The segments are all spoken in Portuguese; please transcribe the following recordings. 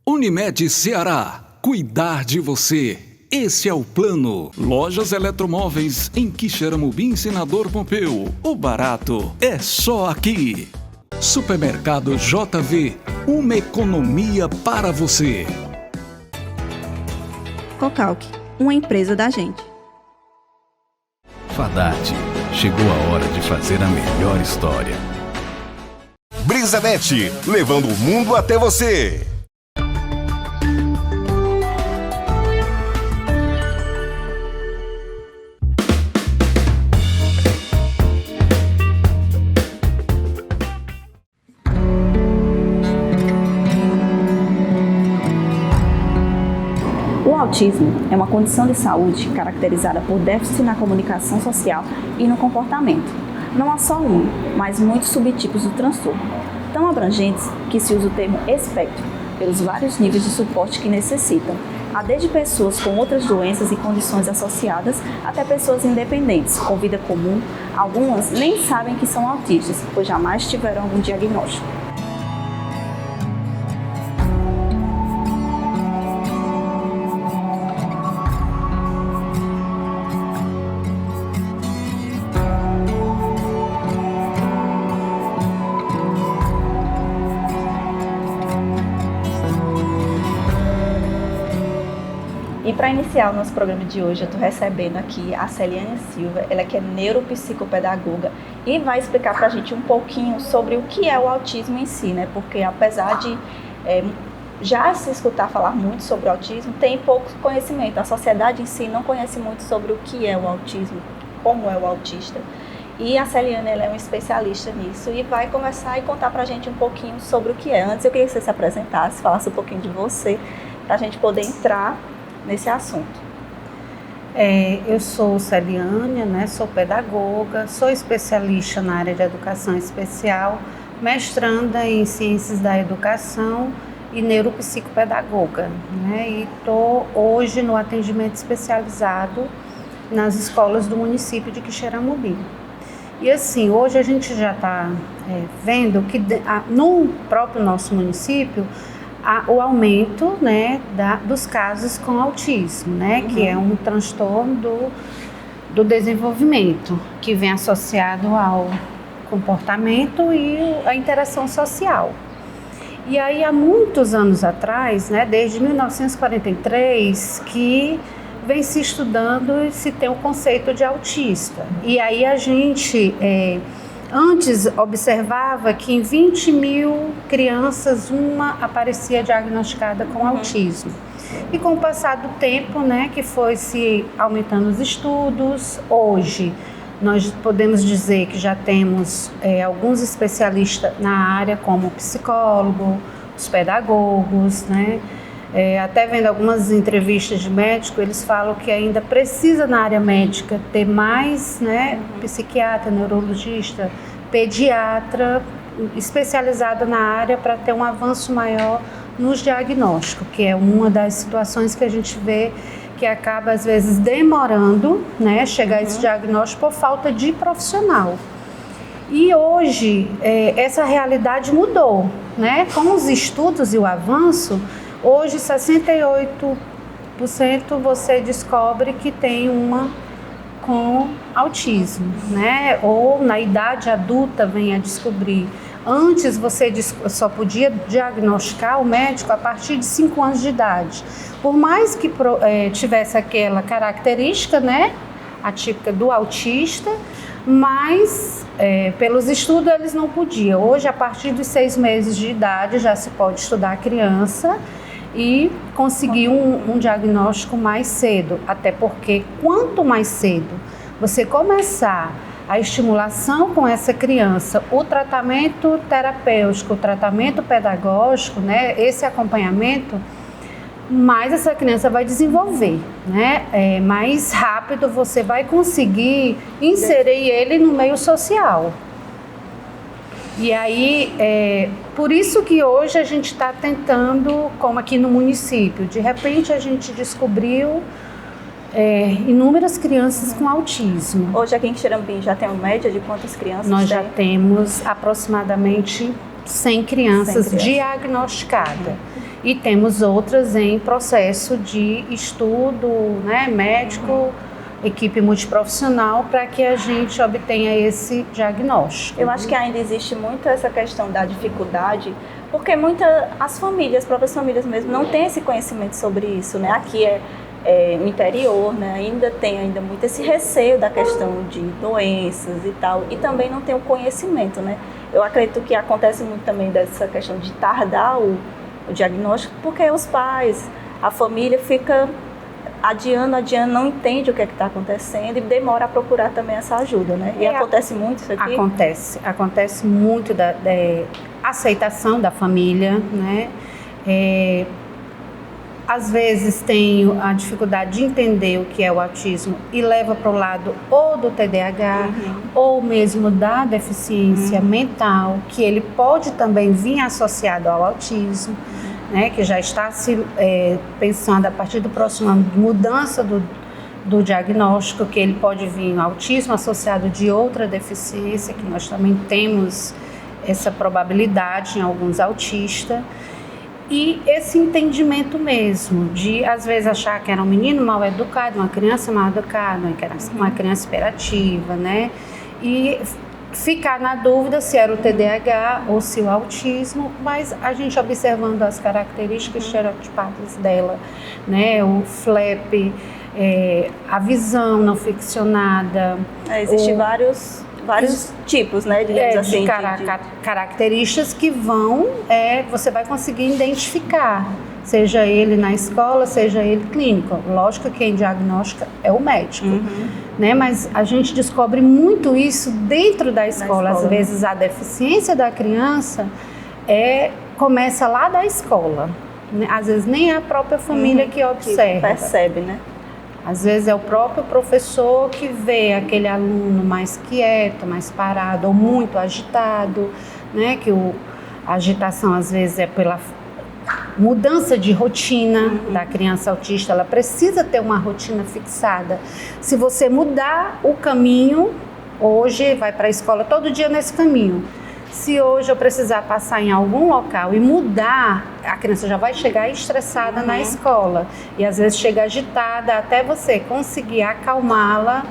Unimed Ceará, cuidar de você. Esse é o plano. Lojas Eletromóveis em Quixeramobim, Senador Pompeu. O barato é só aqui. Supermercado JV, uma economia para você. Cocalc, uma empresa da gente. Fadarte, chegou a hora de fazer a melhor história. BrisaNet, levando o mundo até você. O autismo é uma condição de saúde caracterizada por déficit na comunicação social e no comportamento. Não há só um, mas muitos subtipos do transtorno, tão abrangentes que se usa o termo espectro pelos vários níveis de suporte que necessitam. Há desde pessoas com outras doenças e condições associadas até pessoas independentes, com vida comum. Algumas nem sabem que são autistas, pois jamais tiveram algum diagnóstico. E para iniciar o nosso programa de hoje, eu estou recebendo aqui a Celiane Silva, ela que é neuropsicopedagoga e vai explicar para a gente um pouquinho sobre o que é o autismo em si, né? Porque apesar de já se escutar falar muito sobre o autismo, tem pouco conhecimento. A sociedade em si não conhece muito sobre o que é o autismo, como é o autista. E a Celiane, ela é uma especialista nisso e vai conversar e contar para a gente um pouquinho sobre o que é. Antes eu queria que você se apresentasse, falasse um pouquinho de você, para a gente poder entrar nesse assunto. Eu sou Celiane, né? Sou pedagoga, sou especialista na área de educação especial, mestranda em ciências da educação e neuropsicopedagoga, né? E estou hoje no atendimento especializado nas escolas do município de Quixeramobim. E assim, hoje a gente já está vendo que no próprio nosso município o aumento, né, dos casos com autismo, né, que é um transtorno do desenvolvimento, que vem associado ao comportamento e a interação social. E aí, há muitos anos atrás, né, desde 1943, que vem se estudando e se tem o conceito de autista. E aí a gente antes observava que em 20 mil crianças, uma aparecia diagnosticada com autismo. E com o passar do tempo, né, que foi se aumentando os estudos, hoje nós podemos dizer que já temos alguns especialistas na área, como o psicólogo, os pedagogos, né? Até vendo algumas entrevistas de médico, eles falam que ainda precisa na área médica ter mais, né, psiquiatra, neurologista, pediatra especializado na área para ter um avanço maior nos diagnósticos, que é uma das situações que a gente vê que acaba às vezes demorando, né, chegar a esse diagnóstico por falta de profissional. E hoje essa realidade mudou, né? Com os estudos e o avanço, hoje 68% você descobre que tem uma com autismo, né? Ou na idade adulta vem a descobrir. Antes você só podia diagnosticar o médico a partir de 5 anos de idade. Por mais que tivesse aquela característica, né, atípica do autista, mas pelos estudos eles não podiam. Hoje, a partir dos 6 meses de idade, já se pode estudar a criança e conseguir um diagnóstico mais cedo, até porque quanto mais cedo você começar a estimulação com essa criança, o tratamento terapêutico, o tratamento pedagógico, né, esse acompanhamento, mais essa criança vai desenvolver, né? Mais rápido você vai conseguir inserir ele no meio social. E aí, por isso que hoje a gente está tentando, como aqui no município, de repente a gente descobriu inúmeras crianças com autismo. Hoje aqui em Quixeramobim já tem uma média de quantas crianças? Nós já temos aproximadamente 100 crianças diagnosticadas. e temos outras em processo de estudo, né, médico, equipe multiprofissional, para que a gente obtenha esse diagnóstico. Eu acho que ainda existe muito essa questão da dificuldade, porque as famílias, próprias famílias mesmo, não têm esse conhecimento sobre isso, né? Aqui no interior, né? Ainda tem muito esse receio da questão de doenças e tal, e também não tem o conhecimento, né? Eu acredito que acontece muito também dessa questão de tardar o diagnóstico, porque os pais, a família fica adiando, não entende o que é que está acontecendo e demora a procurar também essa ajuda, né? E acontece muito isso aqui? Acontece muito da aceitação da família, né? Às vezes tem a dificuldade de entender o que é o autismo e leva para o lado ou do TDAH ou mesmo da deficiência mental, que ele pode também vir associado ao autismo, né, que já está se pensando a partir do próximo ano de mudança do diagnóstico, que ele pode vir autismo associado de outra deficiência, que nós também temos essa probabilidade em alguns autistas. E esse entendimento mesmo, de às vezes achar que era um menino mal educado, uma criança mal educada, uma criança hiperativa, né? E ficar na dúvida se era o TDAH ou se o autismo, mas a gente observando as características estereotipadas dela, né? O flap, a visão não ficcionada. Existem vários tipos, né, digamos assim, características que você vai conseguir identificar, seja ele na escola, seja ele clínico. Lógico que quem diagnostica é o médico, né? Mas a gente descobre muito isso dentro da escola. Às vezes a deficiência da criança começa lá da escola, né? Às vezes nem é a própria família que observa. Que percebe, né? Às vezes é o próprio professor que vê aquele aluno mais quieto, mais parado ou muito agitado, né? Que a agitação às vezes é pela mudança de rotina da criança autista. Ela precisa ter uma rotina fixada. Se você mudar o caminho, hoje vai para a escola todo dia nesse caminho. Se hoje eu precisar passar em algum local e mudar, a criança já vai chegar estressada na escola. E às vezes chega agitada até você conseguir acalmá-la.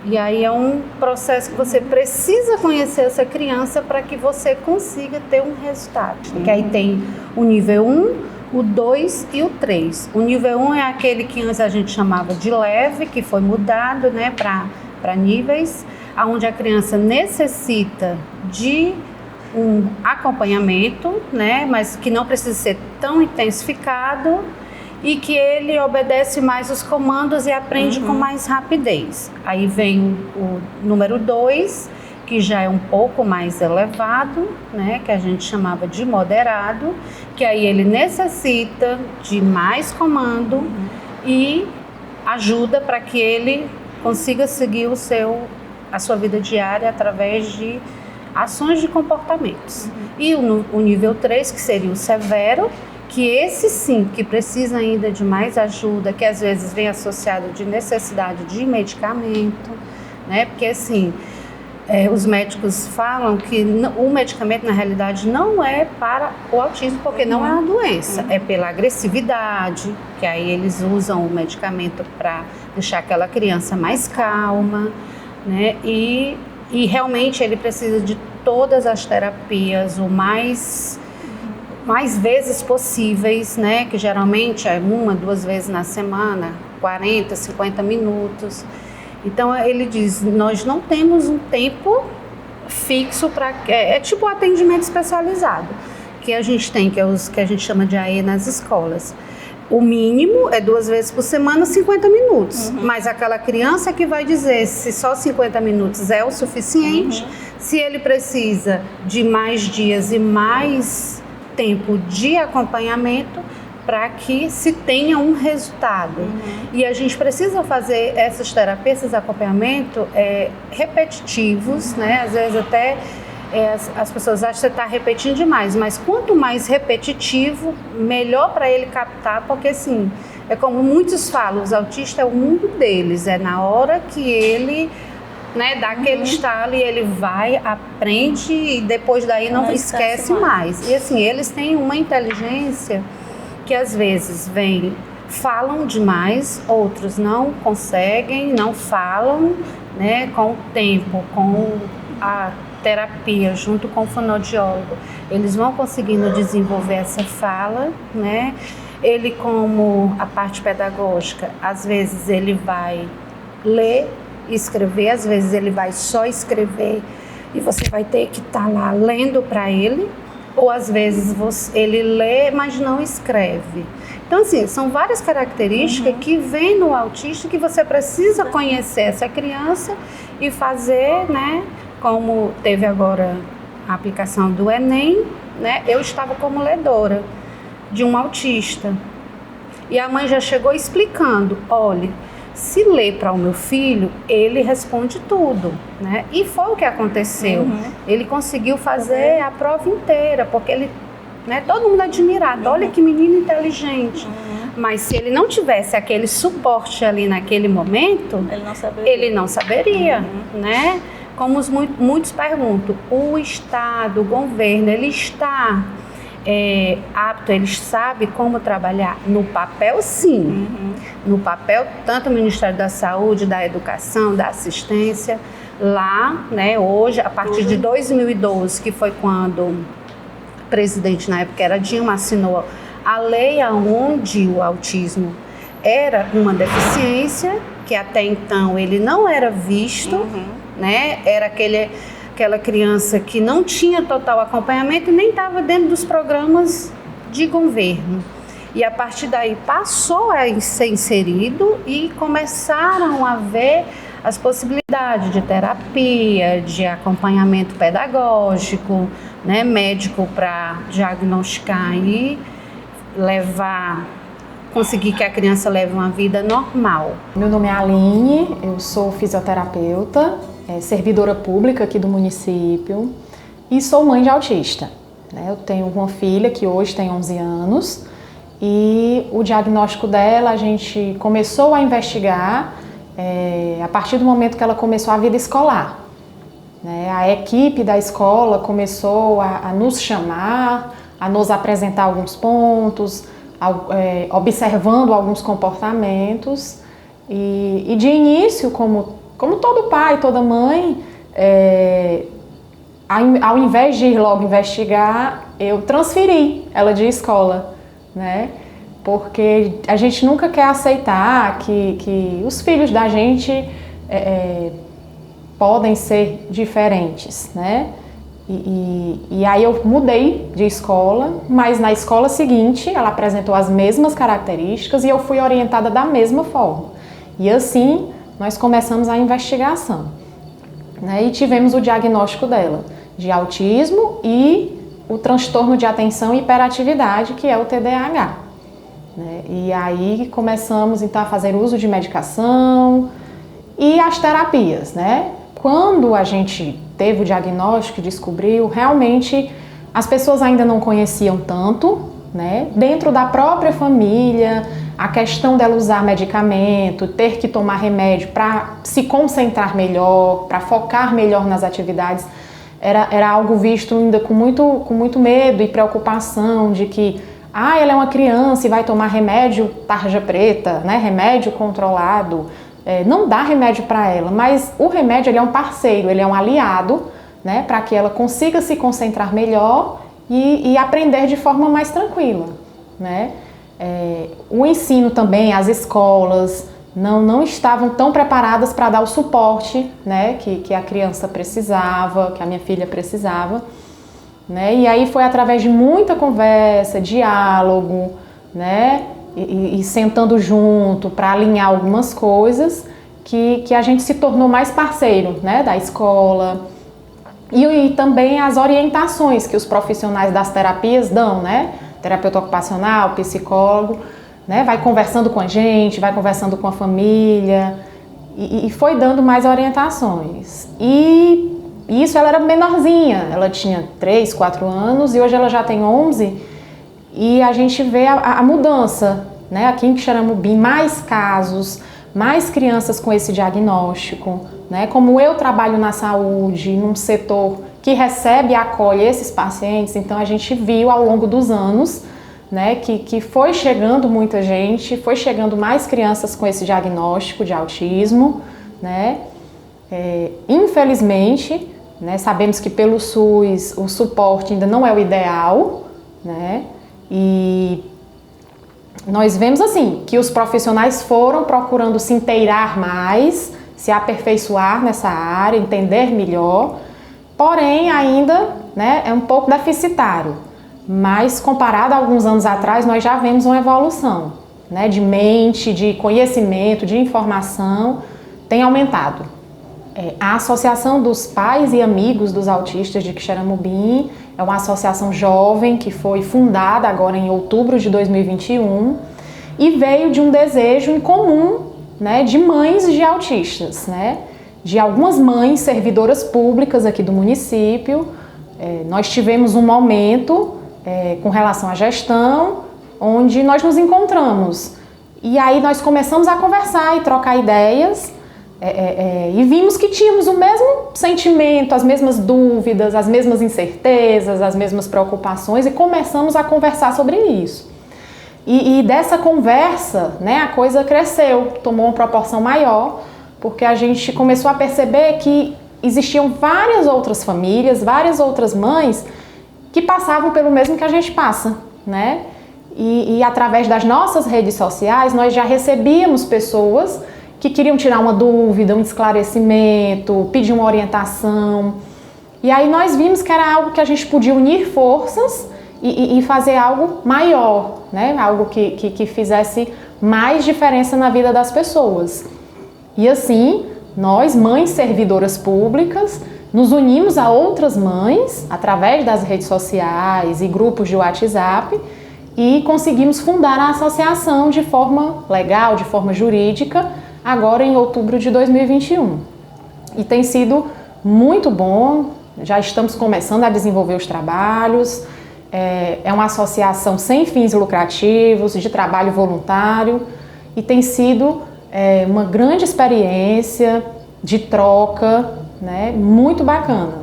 E aí é um processo que você precisa conhecer essa criança para que você consiga ter um resultado. Porque aí tem o nível 1, o 2 e o 3. O nível 1 é aquele que antes a gente chamava de leve, que foi mudado, né, para níveis, onde a criança necessita de um acompanhamento, né, mas que não precisa ser tão intensificado e que ele obedece mais os comandos e aprende com mais rapidez. Aí vem o número 2, que já é um pouco mais elevado, né, que a gente chamava de moderado, que aí ele necessita de mais comando e ajuda para que ele consiga seguir a sua vida diária através de ações de comportamentos. E o nível 3, que seria o severo, que esse sim, que precisa ainda de mais ajuda, que às vezes vem associado de necessidade de medicamento, né? Porque assim, os médicos falam que o medicamento na realidade não é para o autismo, porque não é uma doença, é pela agressividade, que aí eles usam o medicamento para deixar aquela criança mais calma, né? E realmente ele precisa de todas as terapias o mais vezes possíveis, né? Que geralmente é 1, 2 vezes na semana, 40, 50 minutos. Então ele diz, nós não temos um tempo fixo para... É tipo atendimento especializado que a gente tem, que é os que a gente chama de AE nas escolas. O mínimo é 2 vezes por semana, 50 minutos. Mas aquela criança que vai dizer se só 50 minutos é o suficiente, se ele precisa de mais dias e mais tempo de acompanhamento para que se tenha um resultado. E a gente precisa fazer essas terapias, esses acompanhamentos repetitivos, né? Às vezes até as pessoas acham que você está repetindo demais, mas quanto mais repetitivo, melhor para ele captar, porque assim, é como muitos falam, os autistas é o mundo deles, é na hora que ele, né, dá aquele estalo e ele vai, aprende e depois daí não esquece mais. E assim, eles têm uma inteligência que às vezes falam demais, outros não conseguem, não falam, né? Com o tempo, com a terapia, junto com o fonoaudiólogo, eles vão conseguindo desenvolver essa fala, né? Ele, como a parte pedagógica, às vezes ele vai ler e escrever, às vezes ele vai só escrever e você vai ter que estar lá lendo para ele, ou às vezes ele lê, mas não escreve. Então, assim, são várias características que vêm no autista que você precisa conhecer essa criança e fazer, né? Como teve agora a aplicação do Enem, né? Eu estava como ledora de um autista. E a mãe já chegou explicando, olha, se ler para o meu filho, ele responde tudo, né? E foi o que aconteceu. Ele conseguiu fazer a prova inteira, porque ele, né, todo mundo admirado, olha que menino inteligente. Mas se ele não tivesse aquele suporte ali naquele momento, ele não saberia, né? Como muitos perguntam, o Estado, o governo, ele está apto, eles sabem como trabalhar? No papel, sim. No papel, tanto o Ministério da Saúde, da Educação, da Assistência, lá, né, hoje, a partir de 2012, que foi quando o presidente, na época era Dilma, assinou a lei onde o autismo era uma deficiência, que até então ele não era visto, né, era aquela criança que não tinha total acompanhamento e nem estava dentro dos programas de governo. E a partir daí passou a ser inserido e começaram a ver as possibilidades de terapia, de acompanhamento pedagógico, né, médico para diagnosticar e conseguir que a criança leve uma vida normal. Meu nome é Aline, eu sou fisioterapeuta, servidora pública aqui do município e sou mãe de autista. Eu tenho uma filha que hoje tem 11 anos e o diagnóstico dela a gente começou a investigar a partir do momento que ela começou a vida escolar. A equipe da escola começou a nos chamar, a nos apresentar alguns pontos, observando alguns comportamentos e de início, como todo pai, toda mãe, ao invés de ir logo investigar, eu transferi ela de escola, né? Porque a gente nunca quer aceitar que os filhos da gente podem ser diferentes, né? E aí eu mudei de escola, mas na escola seguinte ela apresentou as mesmas características e eu fui orientada da mesma forma. E assim nós começamos a investigação, né? E tivemos o diagnóstico dela de autismo e o transtorno de atenção e hiperatividade, que é o TDAH. Né? E aí começamos então a fazer uso de medicação e as terapias, né? Quando a gente teve o diagnóstico e descobriu, realmente as pessoas ainda não conheciam tanto, né? Dentro da própria família, a questão dela usar medicamento, ter que tomar remédio para se concentrar melhor, para focar melhor nas atividades, era algo visto ainda com muito medo e preocupação de que ela é uma criança e vai tomar remédio tarja preta, né? Remédio controlado. Não dá remédio para ela, mas o remédio ele é um parceiro, ele é um aliado, né? Para que ela consiga se concentrar melhor e aprender de forma mais tranquila, né? O ensino também, as escolas não estavam tão preparadas para dar o suporte, né, que a criança precisava, que a minha filha precisava, né? E aí foi através de muita conversa, diálogo, né, e sentando junto para alinhar algumas coisas que a gente se tornou mais parceiro, né, da escola e também as orientações que os profissionais das terapias dão, né, terapeuta ocupacional, psicólogo, né, vai conversando com a gente, vai conversando com a família e foi dando mais orientações. E isso ela era menorzinha, ela tinha 3, 4 anos e hoje ela já tem 11 e a gente vê a mudança, né, aqui em Quixeramobim, mais casos, mais crianças com esse diagnóstico, né, como eu trabalho na saúde, num setor que recebe e acolhe esses pacientes, então a gente viu ao longo dos anos, né, que foi chegando muita gente, foi chegando mais crianças com esse diagnóstico de autismo, né? Infelizmente, né, sabemos que pelo SUS o suporte ainda não é o ideal, né? E nós vemos assim que os profissionais foram procurando se inteirar mais, se aperfeiçoar nessa área, entender melhor, porém ainda, né, é um pouco deficitário. Mas comparado a alguns anos atrás, nós já vemos uma evolução, né, de mente, de conhecimento, de informação, tem aumentado. A Associação dos Pais e Amigos dos Autistas de Quixeramobim é uma associação jovem que foi fundada agora em outubro de 2021 e veio de um desejo em comum, né, de mães de autistas, né, de algumas mães servidoras públicas aqui do município. Nós tivemos um momento com relação à gestão, onde nós nos encontramos. E aí nós começamos a conversar e trocar ideias e vimos que tínhamos o mesmo sentimento, as mesmas dúvidas, as mesmas incertezas, as mesmas preocupações e começamos a conversar sobre isso. E dessa conversa, né, a coisa cresceu, tomou uma proporção maior, porque a gente começou a perceber que existiam várias outras famílias, várias outras mães que passavam pelo mesmo que a gente passa, né? E através das nossas redes sociais, nós já recebíamos pessoas que queriam tirar uma dúvida, um esclarecimento, pedir uma orientação. E aí nós vimos que era algo que a gente podia unir forças e fazer algo maior, né? Algo que fizesse mais diferença na vida das pessoas. E assim, nós, mães servidoras públicas, nos unimos a outras mães através das redes sociais e grupos de WhatsApp e conseguimos fundar a associação de forma legal, de forma jurídica, agora em outubro de 2021. E tem sido muito bom, já estamos começando a desenvolver os trabalhos. É uma associação sem fins lucrativos, de trabalho voluntário, e tem sido uma grande experiência de troca, né, muito bacana,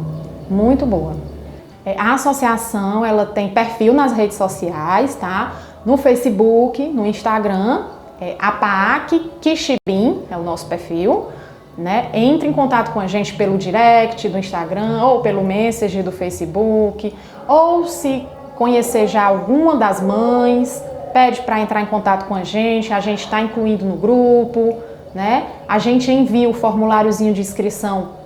muito boa. A associação, ela tem perfil nas redes sociais, tá? No Facebook, no Instagram, APAAC Quixibim é o nosso perfil, né? Entre em contato com a gente pelo direct do Instagram ou pelo Messenger do Facebook, ou se conhecer já alguma das mães, pede para entrar em contato com a gente está incluindo no grupo, né? A gente envia o formuláriozinho de inscrição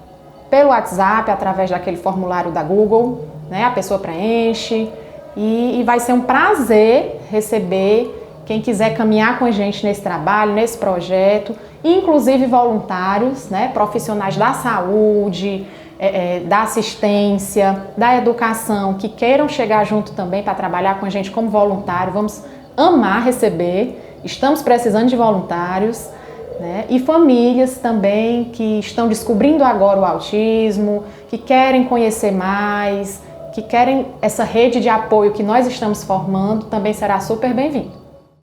pelo WhatsApp, através daquele formulário da Google, né? A pessoa preenche e vai ser um prazer receber quem quiser caminhar com a gente nesse trabalho, nesse projeto, inclusive voluntários, né? Profissionais da saúde, da assistência, da educação, que queiram chegar junto também para trabalhar com a gente como voluntário. Vamos amar receber, estamos precisando de voluntários, né? E famílias também que estão descobrindo agora o autismo, que querem conhecer mais, que querem essa rede de apoio que nós estamos formando, também será super bem-vindo.